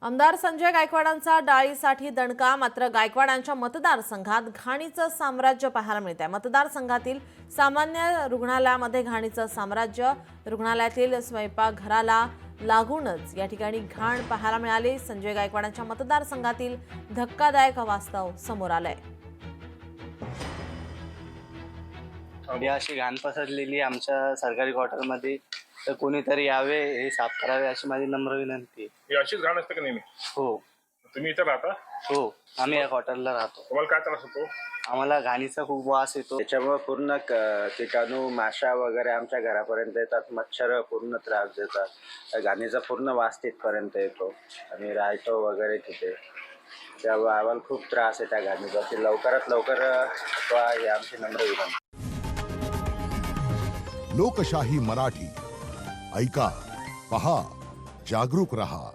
आमदार संजय गायकवाडांचा डाळीसाठी दणका. मात्र गायकवाडांच्या मतदारसंघात घाणीचं साम्राज्य पाहायला मिळतंय. मतदारसंघातील सामान्य रुग्णालयामध्ये घाणीचं साम्राज्य. रुग्णालयातील स्वयंपाकघराला लागूनच या ठिकाणी घाण पाहायला मिळाली. संजय गायकवाडांच्या मतदारसंघातील धक्कादायक वास्तव समोर आलंय. थोडी अशी घाण पसरलेली आमच्या सरकारी क्वार्टरमध्ये, तर कोणीतरी यावे, हे साफ करावे अशी माझी नम्र विनंती आहे. ही अशीच घाण असते का नेहमी? हो तुम्ही इथे राहता? हो, आम्ही या क्वार्टरला राहतो. तुम्हाला काय त्रास होतो? आम्हाला घाणीचा खूप वास येतो. त्याच्यामुळे पूर्ण कीटाणू, माशा वगैरे आमच्या घरापर्यंत येतात. मच्छर पूर्ण त्रास देतात. घाणीचा पूर्ण वास तिथपर्यंत येतो. आम्ही राहतो वगैरे तिथे, त्यामुळे आम्हाला खूप त्रास आहे त्या घाणीचा. ती लवकरात लवकर हटवा ही आमची नम्र विनंती. लोकशाही मराठी ऐका, पहा, जागरूक रहा.